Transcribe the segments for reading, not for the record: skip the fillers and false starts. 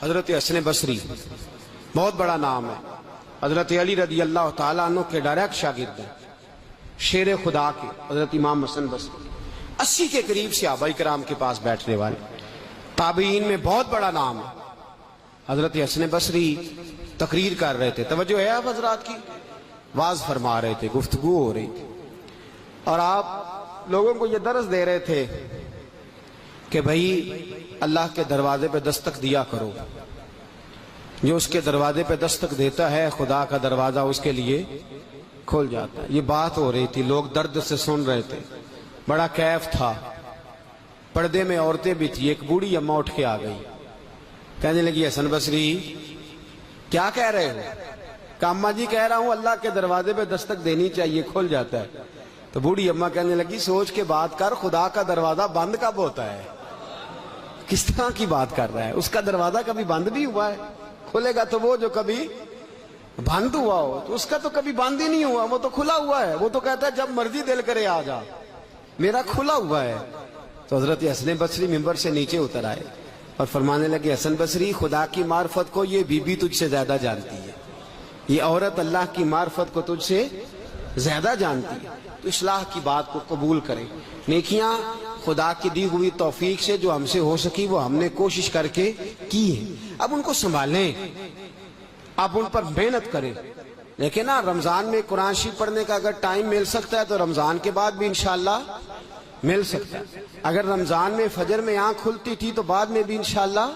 حضرت حسن بصری بہت بڑا نام ہے. حضرت علی رضی اللہ تعالیٰ عنہ کے ڈائریکٹ شاگرد ہیں, شیر خدا کے حضرت امام حسن بصری. 80 کے قریب صحابہ کرام کے پاس بیٹھنے والے, تابعین میں بہت بڑا نام ہے. حضرت حسن بصری تقریر کر رہے تھے, توجہ ہے آپ حضرات کی, واز فرما رہے تھے, گفتگو ہو رہی تھی, اور آپ لوگوں کو یہ درس دے رہے تھے کہ بھائی اللہ کے دروازے پہ دستک دیا کرو, جو اس کے دروازے پہ دستک دیتا ہے خدا کا دروازہ اس کے لیے کھل جاتا ہے. یہ بات ہو رہی تھی, لوگ درد سے سن رہے تھے, بڑا کیف تھا. پردے میں عورتیں بھی تھی. ایک بوڑھی اماں اٹھ کے آ گئی, کہنے لگی حسن بصری کیا کہہ رہے ہو؟ کہ اماں جی کہہ رہا ہوں اللہ کے دروازے پہ دستک دینی چاہیے, کھل جاتا ہے. تو بوڑھی اماں کہنے لگی سوچ کے بات کر, خدا کا دروازہ بند کب ہوتا ہے؟ کس طرح کی بات کر رہا ہے؟ اس کا دروازہ کبھی بند بھی ہوا ہے؟ کھلے گا تو وہ جو کبھی بند ہوا ہو, تو اس کا تو کبھی بند ہی نہیں ہوا, وہ تو کھلا ہوا ہے. وہ تو کہتا ہے جب مرضی دل کرے آ جا, میرا کھلا ہوا ہے. تو حضرت حسن بصری ممبر سے نیچے اتر آئے اور فرمانے لگے حسن بصری خدا کی معرفت کو یہ بی بی تجھ سے زیادہ جانتی ہے, یہ عورت اللہ کی معرفت کو تجھ سے زیادہ جانتی ہے. تو اصلاح کی بات کو قبول کریں. نیکیاں خدا کی دی ہوئی توفیق سے جو ہم سے ہو سکی وہ ہم نے کوشش کر کے کی ہیں. اب ان کو سنبھالیں, آپ ان پر محنت کریں. لیکن نا رمضان میں قرآن شریف پڑھنے کا اگر ٹائم مل سکتا ہے تو رمضان کے بعد بھی انشاءاللہ مل سکتا ہے. اگر رمضان میں فجر میں آنکھ کھلتی تھی تو بعد میں بھی انشاءاللہ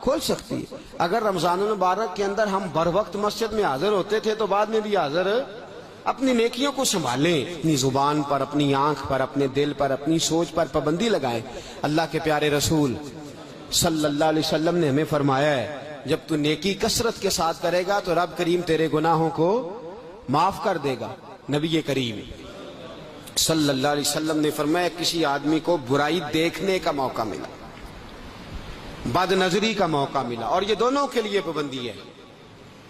کھل سکتی ہے. اگر رمضان المبارک کے اندر ہم بر وقت مسجد میں حاضر ہوتے تھے تو بعد میں بھی حاضر. اپنی نیکیوں کو سنبھالیں, اپنی زبان پر, اپنی آنکھ پر, اپنے دل پر, اپنی سوچ پر پابندی لگائیں. اللہ کے پیارے رسول صلی اللہ علیہ وسلم نے ہمیں فرمایا ہے جب تو نیکی کثرت کے ساتھ کرے گا تو رب کریم تیرے گناہوں کو معاف کر دے گا. نبی کریم صلی اللہ علیہ وسلم نے فرمایا کسی آدمی کو برائی دیکھنے کا موقع ملا, بد نظری کا موقع ملا, اور یہ دونوں کے لیے پابندی ہے.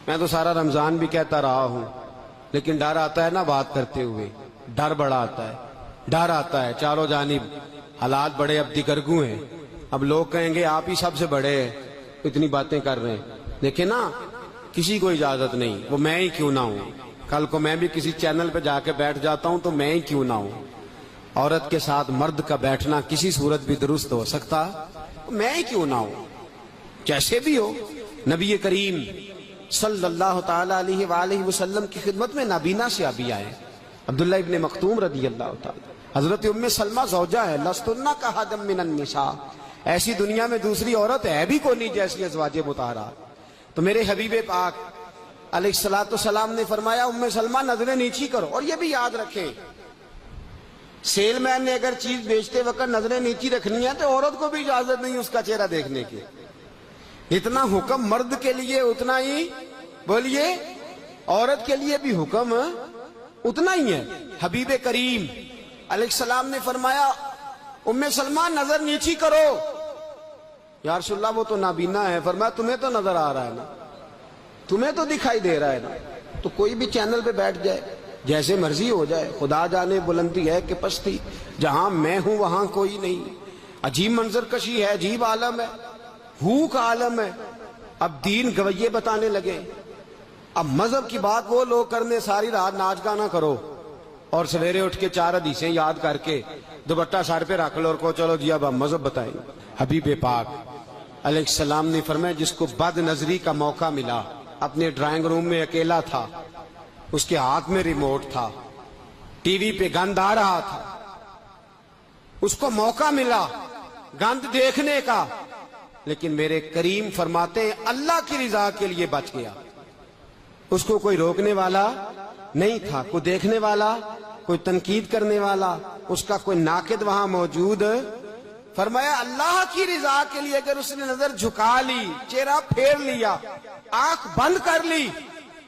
میں تو سارا رمضان بھی کہتا رہا ہوں, لیکن ڈر آتا ہے نا بات کرتے ہوئے, ڈر بڑا آتا ہے, ڈر آتا ہے. چاروں جانب حالات بڑے اب دگرگوں ہیں. اب لوگ کہیں گے آپ ہی سب سے بڑے ہیں, اتنی باتیں کر رہے ہیں. دیکھیں نا, کسی کو اجازت نہیں, وہ میں ہی کیوں نہ ہوں. کل کو میں بھی کسی چینل پہ جا کے بیٹھ جاتا ہوں تو میں ہی کیوں نہ ہوں. عورت کے ساتھ مرد کا بیٹھنا کسی صورت بھی درست ہو سکتا, میں ہی کیوں نہ ہوں. جیسے بھی ہو, نبی کریم صلی اللہ تعالیٰ علیہ وآلہ وسلم کی خدمت میں نابینا سے ابھی آئے عبداللہ ابن مکتوم رضی اللہ تعالیٰ. حضرت ام سلمہ زوجہ ہے, لستن کاحد من النساء, ایسی دنیا میں دوسری عورت ہے بھی کوئی نہیں جیسی ازواج مطہرات. تو میرے حبیب پاک علیہ الصلوۃ والسلام نے فرمایا ام سلمہ نظریں نیچی کرو. اور یہ بھی یاد رکھیں, سیل مین نے اگر چیز بیچتے وقت نظریں نیچی رکھنی ہے تو عورت کو بھی اجازت نہیں اس کا چہرہ دیکھنے کی. اتنا حکم مرد کے لیے اتنا ہی بولیے عورت کے لیے بھی حکم اتنا ہی ہے. حبیب کریم علیہ السلام نے فرمایا ام سلمہ نظر نیچی کرو. یا رسول اللہ وہ تو نابینا ہے. فرمایا تمہیں تو نظر آ رہا ہے نا, تمہیں تو دکھائی دے رہا ہے نا. تو کوئی بھی چینل پہ بیٹھ جائے, جیسے مرضی ہو جائے, خدا جانے بلندی ہے کہ پستی, جہاں میں ہوں وہاں کوئی نہیں. عجیب منظر کشی ہے, عجیب عالم ہے, ہو کا عالم ہے. اب دین گویے بتانے لگے. اب مذہب کی بات وہ لوگ کرنے ساری رات ناچ گانا کرو اور سویرے اٹھ کے 4 حدیثیں یاد کر کے دوپٹہ سر پہ رکھ لو اور کو چلو جی اب ہم مذہب بتائیں. حبیب پاک علیہ السلام نے فرمایا جس کو بد نظری کا موقع ملا, اپنے ڈرائنگ روم میں اکیلا تھا, اس کے ہاتھ میں ریموٹ تھا, ٹی وی پہ گند آ رہا تھا, اس کو موقع ملا گند دیکھنے کا, لیکن میرے کریم فرماتے ہیں اللہ کی رضا کے لیے بچ گیا. اس کو کوئی روکنے والا نہیں تھا, کوئی دیکھنے والا, کوئی تنقید کرنے والا, اس کا کوئی ناقد وہاں موجود. فرمایا اللہ کی رضا کے لیے اگر اس نے نظر جھکا لی, چہرہ پھیر لیا, آنکھ بند کر لی,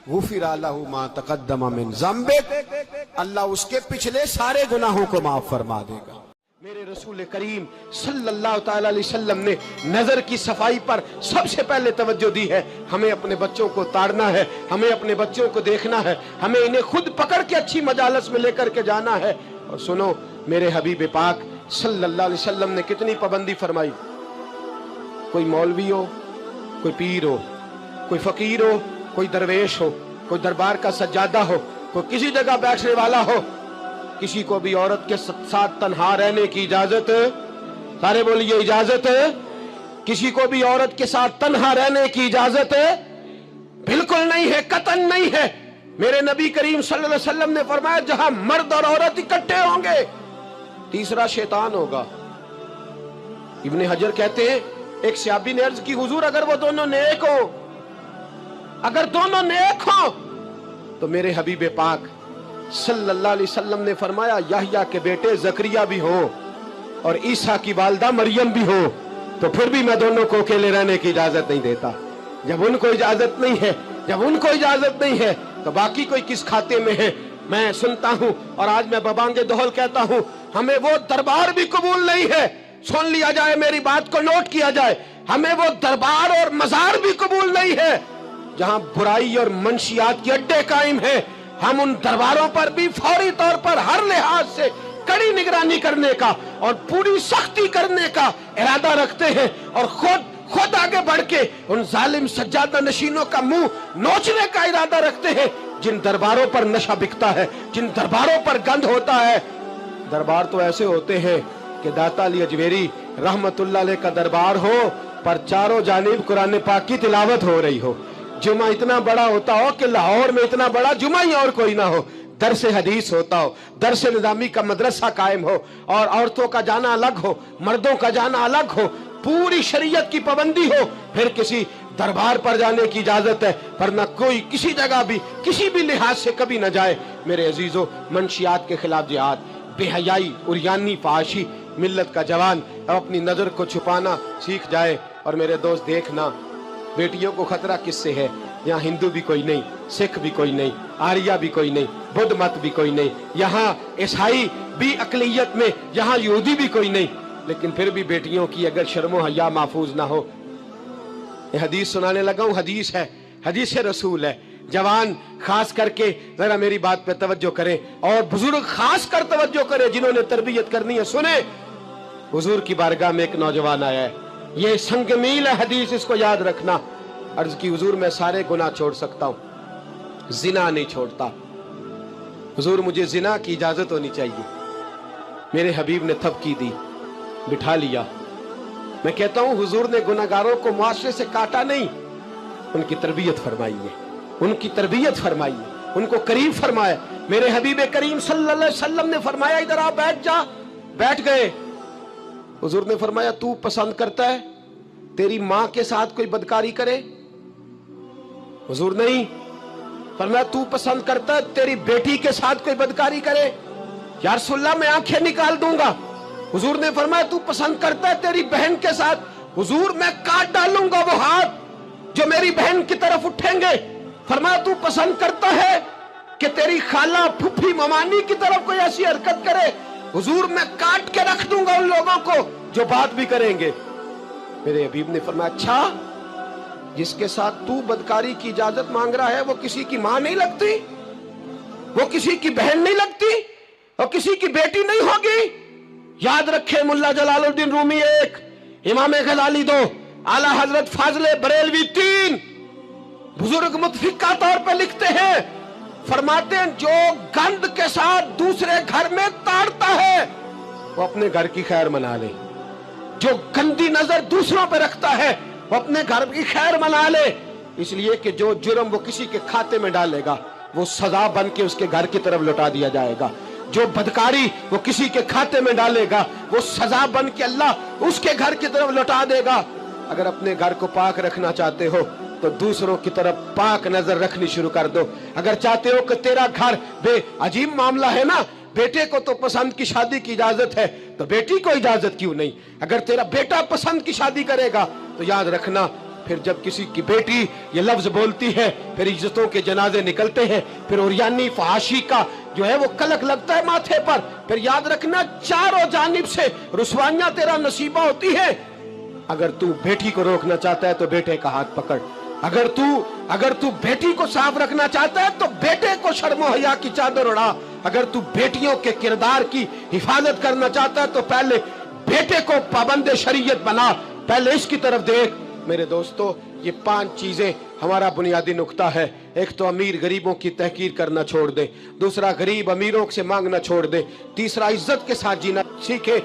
غفر لہ ما تقدم من ذنبہ, اللہ اس کے پچھلے سارے گناہوں کو معاف فرما دے گا. میرے رسول کریم صلی اللہ تعالی علیہ وسلم نے نظر کی صفائی پر سب سے پہلے توجہ دی ہے. ہمیں اپنے بچوں کو تاڑنا ہے, ہمیں اپنے بچوں کو دیکھنا ہے, ہمیں انہیں خود پکڑ کے اچھی مجالس میں لے کر کے جانا ہے. اور سنو, میرے حبیب پاک صلی اللہ علیہ وسلم نے کتنی پابندی فرمائی. کوئی مولوی ہو, कोई पीर हो, कोई फकीर हो, कोई दरवेश हो, कोई दरबार का सज्जादा हो, कोई किसी जगह बैठने वाला हो, किसी को भी औरत के साथ तन्हा रहने की इजाजत, सारे बोलिए इजाजत, किसी को भी औरत के साथ तन्हा रहने की इजाजत बिल्कुल नहीं है, कतन नहीं है। मेरे नबी करीम सल्लल्लाहु अलैहि वसल्लम ने फरमाया जहां मर्द और औरत इकट्ठे होंगे तीसरा शैतान होगा। इब्ने हजर कहते हैं एक सहाबी ने अर्ज की हुजूर अगर वो दोनों नेक हो, अगर दोनों नेक हो तो मेरे हबीब पाक सल्लल्लाहु अलैहि वसल्लम ने फरमाया याहया के बेटे जकरिया भी हो और ईसा की वालदा मरियम भी हो तो फिर भी मैं दोनों को अकेले रहने की इजाजत नहीं देता। जब उनको इजाजत नहीं है, जब उनको इजाजत नहीं है तो बाकी कोई किस खाते में है। मैं सुनता हूं और आज मैं बबांगे दोहल कहता हूं हमें वो दरबार भी कबूल नहीं है। सुन लिया जाए, मेरी बात को नोट किया जाए, हमें वो दरबार और मजार भी कबूल नहीं है जहां बुराई और मंशियात के अड्डे कायम है। हम उन दरबारों पर भी फौरी तौर पर हर लिहाज से कड़ी निगरानी करने का और पूरी सख्ती करने का इरादा रखते हैं और खुद आगे बढ़ के उन जालिम सज्जादा नशीनों का मुंह नोचने का इरादा रखते हैं जिन दरबारों पर नशा बिकता है, जिन दरबारों पर गंद होता है। दरबार तो ऐसे होते हैं कि दाता अली अजमेरी रहमतुल्लाह अलैह का दरबार हो पर चारों जानिब कुरान पाक की तिलावत हो रही हो। जुमा इतना बड़ा होता हो कि लाहौर में इतना बड़ा जुमा ही और कोई ना हो, दरस हदीस होता हो, दरस निजामी का मदरसा कायम हो और औरतों का जाना अलग हो, मर्दों का जाना अलग हो, पूरी शरीयत की पाबंदी हो, फिर किसी दरबार पर जाने की इजाजत है, वरना कोई किसी जगह भी किसी भी लिहाज से कभी न जाए। मेरे अजीजों, मंशियात के खिलाफ जिहाद, बेहयाई, उरियानी, फाहशी, मिल्लत का जवान अब अपनी नजर को छुपाना सीख जाए। और मेरे दोस्त देखना, बेटियों को खतरा किससे है? यहाँ हिंदू भी कोई नहीं, सिख भी कोई नहीं, आर्या भी कोई नहीं, बुद्ध मत भी कोई नहीं, यहाँ ईसाई भी अकलियत में, यहाँ यहूदी भी कोई नहीं, लेकिन फिर भी बेटियों की अगर शर्मो हया महफूज ना हो। ये हदीस सुनाने लगा हूँ, हदीस है, हदीस रसूल है। जवान खास करके जरा मेरी बात पे तवज्जो करें और बुजुर्ग खास कर तवज्जो करें जिन्होंने तरबियत करनी है। सुने, हुजूर की बारगाह में एक नौजवान आया है, ये संगमील है हदीस, इसको याद रखना। अर्ज की हुजूर मैं सारे गुनाह छोड़ सकता हूं, जिना नहीं छोड़ता। हुजूर मुझे जिना की इजाजत होनी चाहिए। मेरे हबीब ने थपकी दी, बिठा लिया। मैं कहता हूं हुजूर ने गुनाहगारों को मुआशरे से काटा नहीं, उनकी तरबियत फरमाई है, उनकी तरबियत फरमाई है, उनको करीब फरमाया। मेरे हबीब करीम सल्लल्लाहु अलैहि वसल्लम ने फरमाया इधर आ, बैठ जा। बैठ गए। हुजूर ने फरमाया तू पसंद करता है तेरी मां के साथ कोई बदकारी करे? हुजूर नहीं। फरमाया तू पसंद करता है तेरी बेटी के साथ कोई बदकारी करे? या रसूलल्लाह मैं आंखें निकाल दूंगा। हुजूर ने फरमाया तू पसंद करता है तेरी बहन के साथ? हुजूर मैं काट डालूंगा वो हाथ जो मेरी बहन की तरफ उठेंगे। फरमाया तू पसंद करता है कि तेरी खाला, फुफी, ममानी की तरफ कोई ऐसी हरकत करे? हुजूर मैं काट के रख दूंगा उन लोगों को जो बात भी करेंगे। मेरे हबीब ने फरमाया अच्छा, जिसके साथ तू बदकारी की इजाजत मांग रहा है वो किसी की मां नहीं लगती, वो किसी की बहन नहीं लगती, वो किसी की बेटी नहीं होगी? याद रखे, मुल्ला जलालुद्दीन रूमी 1, इमाम गजाली 2, आला हजरत फाजले बरेलवी 3, बुजुर्ग मुतफिका तौर पर लिखते हैं, फरमाते हैं जो गंद के साथ दूसरे घर में ताड़ता है वो अपने घर की खैर मना ले, जो गंदी नजर दूसरों पर रखता है वो अपने घर की खैर मना ले। इसलिए कि जो जुर्म वो किसी के खाते में डालेगा वो सजा बन के उसके घर की तरफ लौटा दिया जाएगा, जो बदकारी वो किसी के खाते में डालेगा वो सजा बन के अल्लाह उसके घर की तरफ लौटा देगा। अगर अपने घर को पाक रखना चाहते हो तो दूसरों की तरफ पाक नजर रखनी शुरू कर दो। अगर चाहते हो कि तेरा घर अजीब मामला है ना, बेटे को तो पसंद की शादी की इजाजत है तो बेटी को इजाजत क्यों नहीं? अगर तेरा बेटा पसंद की शादी करेगा तो याद रखना फिर जब किसी की बेटी ये लफ्ज बोलती है फिर इज्जतों के जनाजे निकलते हैं, फिर उरियानी फहाशी का जो है वो कलक लगता है माथे पर। फिर याद रखना चारों जानिब से रुसवाइयां तेरा नसीबा होती है। अगर तू बेटी को रोकना चाहता है तो बेटे का हाथ पकड़, अगर तू बेटी को साफ रखना चाहता है तो बेटे को शर्मो हया की चादर उड़ा, अगर तू बेटियों के किरदार की हिफाजत करना चाहता है तो पहले बेटे को पाबंद शरीयत बना, पहले इसकी तरफ देख। मेरे दोस्तों ये 5 चीजें हमारा बुनियादी नुक्ता है। एक तो अमीर गरीबों की तहकीर करना छोड़ दे, दूसरा गरीब अमीरों से मांगना छोड़ दे, तीसरा इज्जत के साथ जीना सीखे,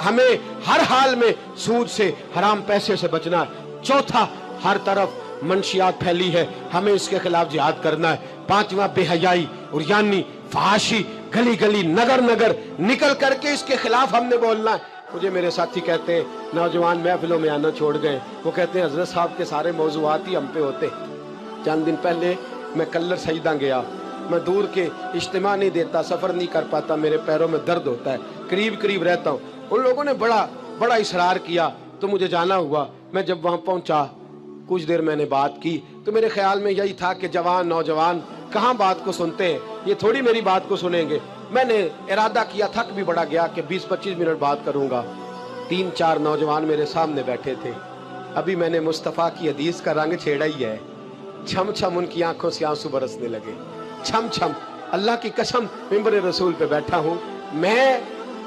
हमें हर हाल में सूद से हराम पैसे से बचना है, चौथा हर तरफ मंशियात फैली है, हमें इसके खिलाफ जिहाद करना है, पांचवा बेहयाई और यानी फहाशी गली गली नगर नगर निकल करके इसके खिलाफ हमने बोलना है। मुझे मेरे साथी कहते हैं नौजवान महफिलों में आना छोड़ गए, वो कहते हैं हजरत साहब के सारे मौजूआत ही हम पे होते। चंद दिन पहले मैं कल्लर सईदा गया, मैं दूर के इज्तिमा नहीं देता, सफर नहीं कर पाता, मेरे पैरों में दर्द होता है, करीब करीब रहता हूँ। उन लोगों ने बड़ा इसरार किया तो मुझे जाना हुआ। मैं जब वहां पहुंचा कुछ देर मैंने बात की तो मेरे ख्याल में यही था कि जवान नौजवान कहाँ बात को सुनते हैं, ये थोड़ी मेरी बात को सुनेंगे। मैंने इरादा किया, थक भी बड़ा गया कि 20-25 मिनट बात करूंगा। 3-4 नौजवान मेरे सामने बैठे थे। अभी मैंने मुस्तफ़ा की हदीस का रंग छेड़ा ही है। छम छम उनकी आंखों से आंसू बरसने लगे, छम छम। अल्लाह की कसम मिंबर रसूल पे बैठा हूँ, मैं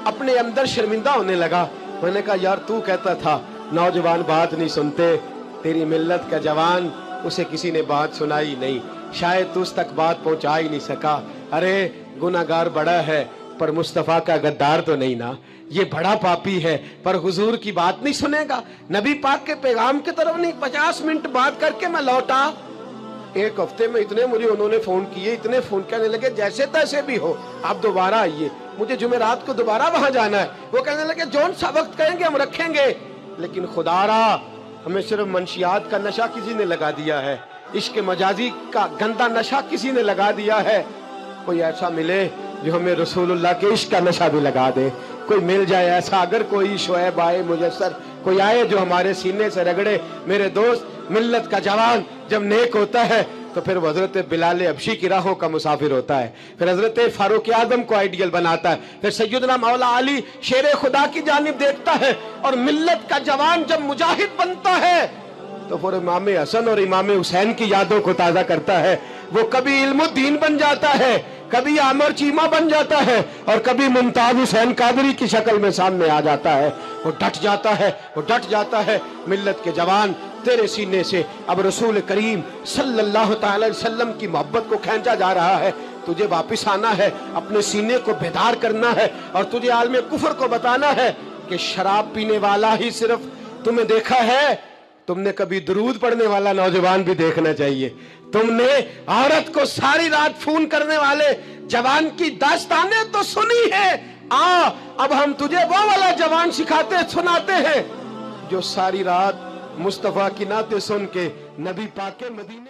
अपने अंदर शर्मिंदा होने लगा। मैंने कहा यार तू कहता था नौजवान बात नहीं सुनते, तेरी मिल्लत का जवान उसे किसी ने बात सुनाई नहीं, शायद तू उस तक बात पहुंचा ही नहीं सका। अरे गुनाहगार बड़ा है पर मुस्तफ़ा का गद्दार तो नहीं ना, ये बड़ा पापी है पर हुजूर की बात नहीं सुनेगा, नबी पाक के पैगाम की तरफ नहीं। 50 मिनट बात करके मैं लौटा। एक हफ्ते में इतने मुझे उन्होंने फोन किए, इतने फोन करने लगे जैसे तैसे भी हो आप दोबारा आइए, मुझे जुमेरात को दोबारा वहां जाना है। वो कहने लगे जौन सा वक्त कहेंगे हम रखेंगे, लेकिन खुदारा हमें सिर्फ मंशियात का नशा किसी ने लगा दिया है, इश्क मजाजी का गंदा नशा किसी ने लगा दिया है। कोई ऐसा मिले जो हमें रसूलुल्लाह के इश्क का नशा भी लगा दे, कोई मिल जाए ऐसा। अगर कोई शोएब आए मुयस्सर कोई आए जो हमारे सीने से रगड़े। मेरे दोस्त मिल्लत का जवान जब नेक होता है तो फिर वो हजरत बिलाल हबशी की राहों का मुसाफिर होता है, फिर हजरत फारूक आजम को आइडियल बनाता है, फिर सैयदना मौला अली शेर खुदा की जानिब देखता है। और मिल्लत का जवान जब मुजाहिद बनता है तो फिर इमाम हसन और इमाम हुसैन की यादों को ताजा करता है। वो कभी इल्मुद्दीन बन जाता है, कभी आमर चीमा बन जाता है और कभी मुमताज हुसैन कादरी की शक्ल में सामने आ जाता है। वो डट जाता है, वो डट जाता है। मिल्लत के जवान तेरे सीने से अब रसूल करीम सल्लल्लाहु अलैहि वसल्लम की मोहब्बत को खींचा जा रहा है। तुझे वापिस आना है, अपने सीने को बेदार करना है और तुझे आलमे कुफर को बताना है कि शराब पीने वाला ही सिर्फ तुम्हें देखा है, तुमने कभी दरूद पढ़ने वाला नौजवान भी देखना चाहिए। तुमने औरत को सारी रात फोन करने वाले जवान की दास्तानें तो सुनी है। अब हम तुझे वो वाला जवान सिखाते सुनाते हैं जो सारी रात मुस्तफा की नाते सुन के नबी पाक के मदीने